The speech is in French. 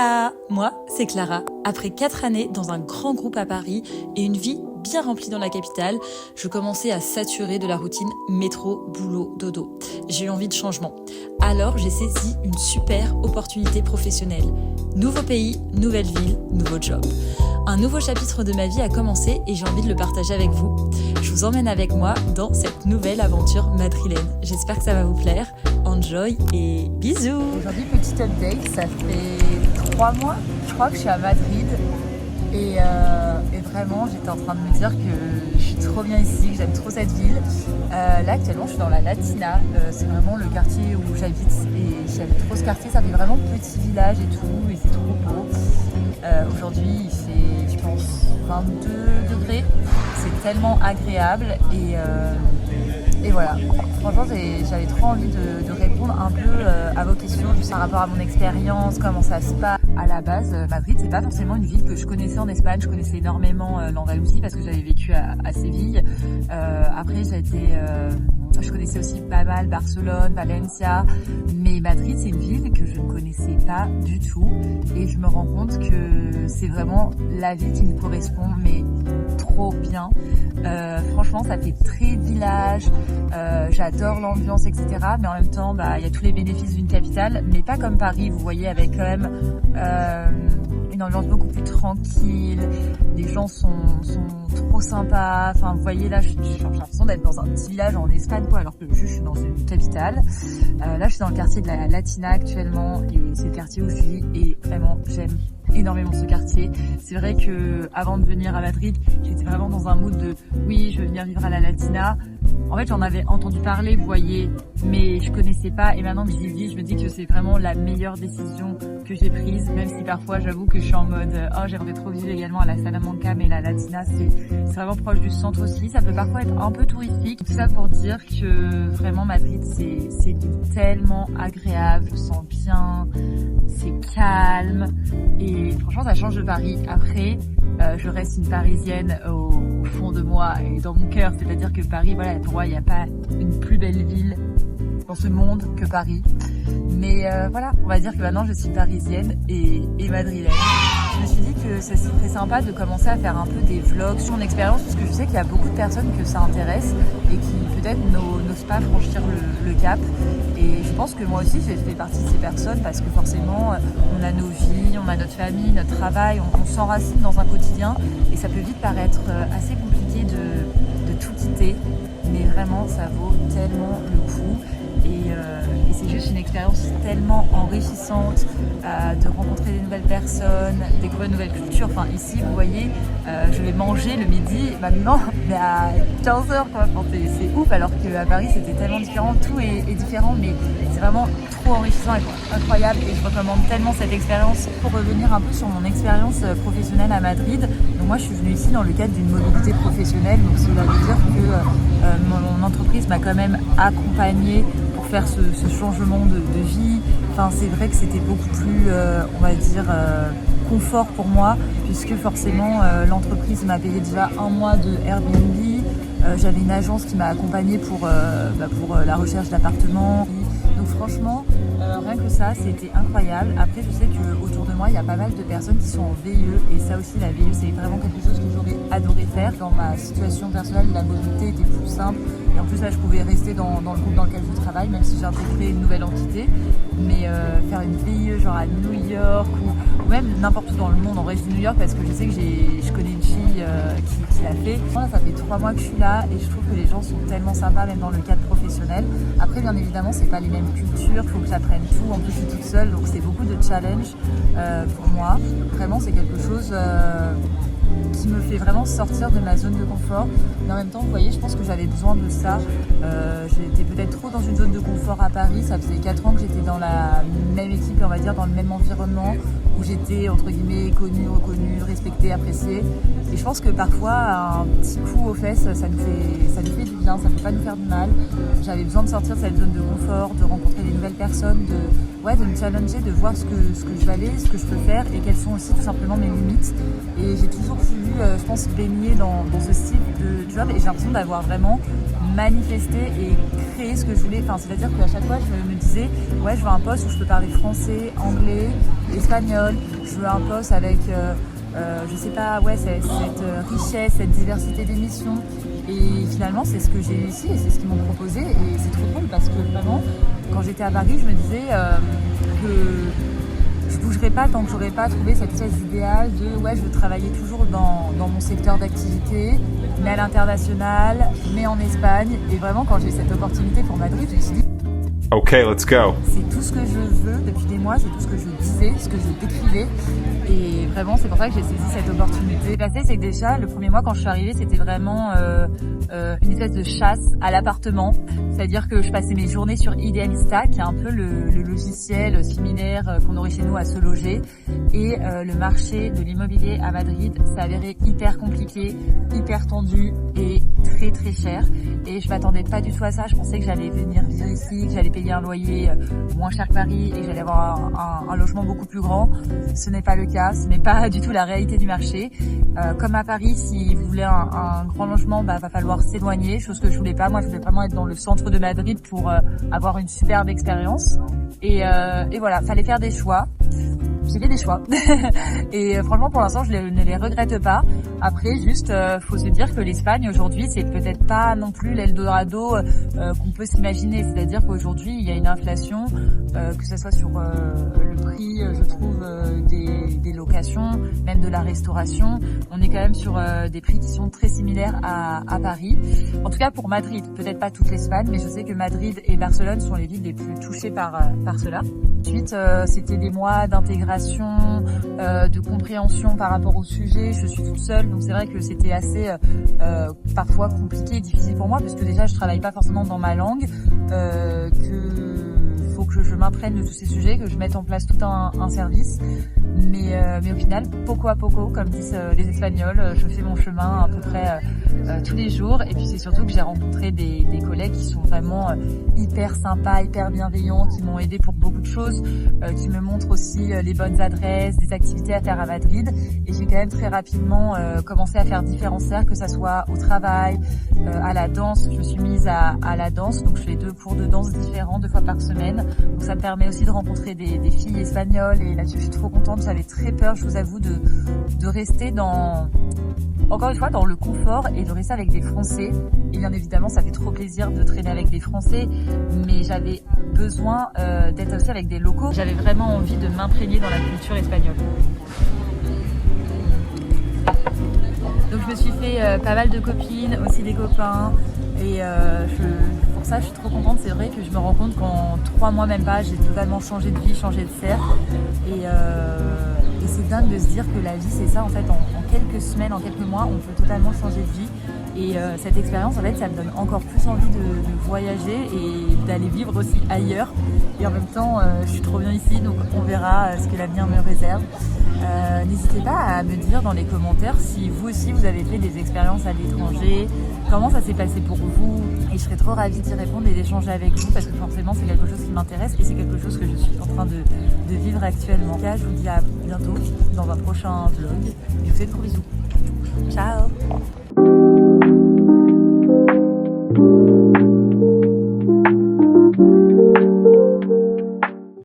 Hola! Moi, c'est Clara. Après 4 années dans un grand groupe à Paris et une vie bien remplie dans la capitale, je commençais à saturer de la routine métro, boulot, dodo. J'ai eu envie de changement. Alors, j'ai saisi une super opportunité professionnelle. Nouveau pays, nouvelle ville, nouveau job. Un nouveau chapitre de ma vie a commencé et j'ai envie de le partager avec vous. Je vous emmène avec moi dans cette nouvelle aventure madrilène. J'espère que ça va vous plaire. Enjoy et bisous! Aujourd'hui, petite update, ça fait 3 mois, je crois que je suis à Madrid et vraiment j'étais en train de me dire que je suis trop bien ici, que j'aime trop cette ville. Là actuellement je suis dans la Latina, c'est vraiment le quartier où j'habite et j'aime trop ce quartier, ça fait vraiment petit village et tout et c'est trop beau. Aujourd'hui il fait je pense 22 degrés, c'est tellement agréable et voilà, franchement j'avais trop envie de répondre un peu à vos questions, juste par rapport à mon expérience, comment ça se passe. À la base, Madrid c'est pas forcément une ville que je connaissais en Espagne, je connaissais énormément l'Andalousie parce que j'avais vécu à Séville. Après je connaissais aussi pas mal Barcelone, Valencia, mais Madrid c'est une ville que je ne connaissais pas du tout et je me rends compte que c'est vraiment la ville qui me correspond mais trop bien. Franchement ça fait très village, j'adore l'ambiance etc, mais en même temps y a tous les bénéfices d'une capitale, mais pas comme Paris, vous voyez, avec quand même une ambiance beaucoup plus tranquille, les gens sont trop sympas, enfin vous voyez là j'ai l'impression d'être dans un petit village en Espagne quoi, alors que je suis dans une capitale. Là je suis dans le quartier de la Latina actuellement et c'est le quartier où je vis et vraiment j'aime énormément ce quartier. C'est vrai que avant de venir à Madrid, j'étais vraiment dans un mood de oui, je veux venir vivre à la Latina. En fait, j'en avais entendu parler, vous voyez, mais je connaissais pas et maintenant que j'y vis, je me dis que c'est vraiment la meilleure décision que j'ai prise, même si parfois j'avoue que je suis en mode oh, j'aimerais trop vivre également à la Salamanca, mais la Latina c'est vraiment proche du centre aussi, ça peut parfois être un peu touristique. Tout ça pour dire que vraiment Madrid c'est tellement agréable, je sens bien, c'est calme et franchement ça change de Paris. Après je reste une Parisienne au fond de moi et dans mon cœur, c'est-à-dire que Paris, voilà, pour moi il n'y a pas une plus belle ville dans ce monde que Paris, mais voilà, on va dire que maintenant je suis parisienne et madrilène. Je me suis dit que ça serait sympa de commencer à faire un peu des vlogs sur mon expérience parce que je sais qu'il y a beaucoup de personnes que ça intéresse et qui peut-être n'osent pas franchir le cap, et je pense que moi aussi j'ai fait partie de ces personnes parce que forcément on a nos vies, on a notre famille, notre travail, on s'enracine dans un quotidien et ça peut vite paraître assez compliqué de tout quitter, mais vraiment ça vaut tellement le coup. Et c'est juste une expérience tellement enrichissante de rencontrer des nouvelles personnes, découvrir une nouvelle culture. Enfin ici vous voyez, je vais manger le midi maintenant mais à 15h quoi. Enfin, c'est ouf, alors qu'à Paris c'était tellement différent, tout est différent, mais c'est vraiment trop enrichissant et incroyable et je recommande tellement cette expérience. Pour revenir un peu sur mon expérience professionnelle à Madrid, donc moi je suis venue ici dans le cadre d'une mobilité professionnelle, donc cela veut dire que mon entreprise m'a quand même accompagnée pour faire ce changement de vie. Enfin c'est vrai que c'était beaucoup plus on va dire confort pour moi, puisque forcément l'entreprise m'a payé déjà 1 mois de Airbnb, j'avais une agence qui m'a accompagnée pour la recherche d'appartements. Donc franchement, rien que ça, c'était incroyable. Après, je sais qu'autour de moi, il y a pas mal de personnes qui sont en VIE. Et ça aussi, la VIE, c'est vraiment quelque chose que j'aurais adoré faire. Dans ma situation personnelle, la mobilité était plus simple. Et en plus, là, je pouvais rester dans le groupe dans lequel je travaille, même si j'ai intégré une nouvelle entité. Mais faire une VIE, genre à New York ou même n'importe où dans le monde, en vrai, je dis New York parce que je sais que je connais une fille qui l'a fait. Moi, ça fait 3 mois que je suis là et je trouve que les gens sont tellement sympas, même dans le cadre professionnel. Après, bien évidemment, c'est pas les mêmes cultures, il faut que j'apprenne tout. En plus, je suis toute seule, donc c'est beaucoup de challenge pour moi. Vraiment, c'est quelque chose qui me fait vraiment sortir de ma zone de confort. Mais en même temps, vous voyez, je pense que j'avais besoin de ça. J'étais peut-être trop dans une zone de confort à Paris. Ça faisait 4 ans que j'étais dans la même équipe, on va dire, dans le même environnement, où j'étais, entre guillemets, connue, reconnue, respectée, appréciée. Et je pense que parfois, un petit coup aux fesses, ça nous fait du bien, ça ne peut pas nous faire du mal. J'avais besoin de sortir de cette zone de confort, de rencontrer des nouvelles personnes, de me challenger, de voir ce que je valais, ce que je peux faire et quelles sont aussi tout simplement mes limites. Et j'ai toujours voulu, je pense, baigner dans ce style de job et j'ai l'impression d'avoir vraiment manifesté et créé ce que je voulais. Enfin, c'est-à-dire qu'à chaque fois, je me disais, ouais, je veux un poste où je peux parler français, anglais, espagnol, espagnole. Je veux un poste avec, je sais pas, ouais, cette richesse, cette diversité d'émissions. Et finalement, c'est ce que j'ai eu ici et c'est ce qu'ils m'ont proposé. Et c'est trop drôle parce que vraiment, quand j'étais à Paris, je me disais que je bougerais pas tant que j'aurais pas trouvé cette espèce idéale de ouais, je veux travailler toujours dans mon secteur d'activité, mais à l'international, mais en Espagne. Et vraiment, quand j'ai eu cette opportunité pour Madrid, je me suis dit OK, let's go. c'est tout ce que je veux depuis des mois, c'est tout ce que je disais, ce que je décrivais. Et vraiment, c'est pour ça que j'ai saisi cette opportunité. Le passé, c'est que déjà, le premier mois, quand je suis arrivée, c'était vraiment une espèce de chasse à l'appartement. C'est-à-dire que je passais mes journées sur Idealista, qui est un peu le logiciel similaire qu'on aurait chez nous à se loger. Et le marché de l'immobilier à Madrid s'est avéré hyper compliqué, hyper tendu et très très cher. Et je m'attendais pas du tout à ça. Je pensais que j'allais venir vivre ici, que j'allais payer un loyer moins cher que Paris et que j'allais avoir un logement beaucoup plus grand. Ce n'est pas le cas, ce n'est pas du tout la réalité du marché. Comme à Paris, si vous voulez un grand logement, va falloir s'éloigner, chose que je voulais pas. Moi, je voulais vraiment être dans le centre de Madrid pour avoir une superbe expérience. Et voilà, fallait faire des choix. J'ai fait des choix et franchement pour l'instant je ne les regrette pas. Après juste faut se dire que l'Espagne aujourd'hui c'est peut-être pas non plus l'Eldorado qu'on peut s'imaginer, c'est-à-dire qu'aujourd'hui il y a une inflation que ce soit sur le prix je trouve des locations, même de la restauration, on est quand même sur des prix qui sont très similaires à Paris. En tout cas pour Madrid, peut-être pas toute l'Espagne, mais je sais que Madrid et Barcelone sont les villes les plus touchées par cela. Ensuite c'était des mois d'intégration, de compréhension par rapport au sujet. Je suis toute seule, donc c'est vrai que c'était assez parfois compliqué et difficile pour moi, parce que déjà je travaille pas forcément dans ma langue, que faut que je m'imprègne de tous ces sujets, que je mette en place tout un service. Mais au final, poco à poco, comme disent les Espagnols, je fais mon chemin à peu près tous les jours. Et puis c'est surtout que j'ai rencontré des collègues qui sont vraiment hyper sympas, hyper bienveillants, qui m'ont aidé pour beaucoup de choses, qui me montrent aussi les bonnes adresses, des activités à faire à Madrid. Et j'ai quand même très rapidement commencé à faire différents cercles, que ça soit au travail, à la danse. Je suis mise à la danse, donc je fais 2 cours de danse différents 2 fois par semaine. Donc ça me permet aussi de rencontrer des filles espagnoles, et là-dessus je suis trop contente. J'avais très peur, je vous avoue, de rester encore une fois dans le confort et de rester avec des Français. Et bien évidemment ça fait trop plaisir de traîner avec des Français, mais j'avais besoin d'être aussi avec des locaux. J'avais vraiment envie de m'imprégner dans la culture espagnole. Donc je me suis fait pas mal de copines, aussi des copains, et pour ça je suis trop contente. C'est vrai que je me rends compte qu'en 3 mois même pas, j'ai totalement changé de vie, changé de cercle, et c'est dingue de se dire que la vie c'est ça en fait, en quelques semaines, en quelques mois on peut totalement changer de vie. Et cette expérience en fait ça me donne encore plus envie de voyager et d'aller vivre aussi ailleurs. Et en même temps je suis trop bien ici, donc on verra ce que l'avenir me réserve. N'hésitez pas à me dire dans les commentaires si vous aussi vous avez fait des expériences à l'étranger, comment ça s'est passé pour vous, et je serais trop ravie d'y répondre et d'échanger avec vous, parce que forcément c'est quelque chose qui m'intéresse et c'est quelque chose que je suis en train de vivre actuellement. En tout cas, je vous dis à bientôt dans un prochain vlog et je vous fais de gros bisous. Ciao.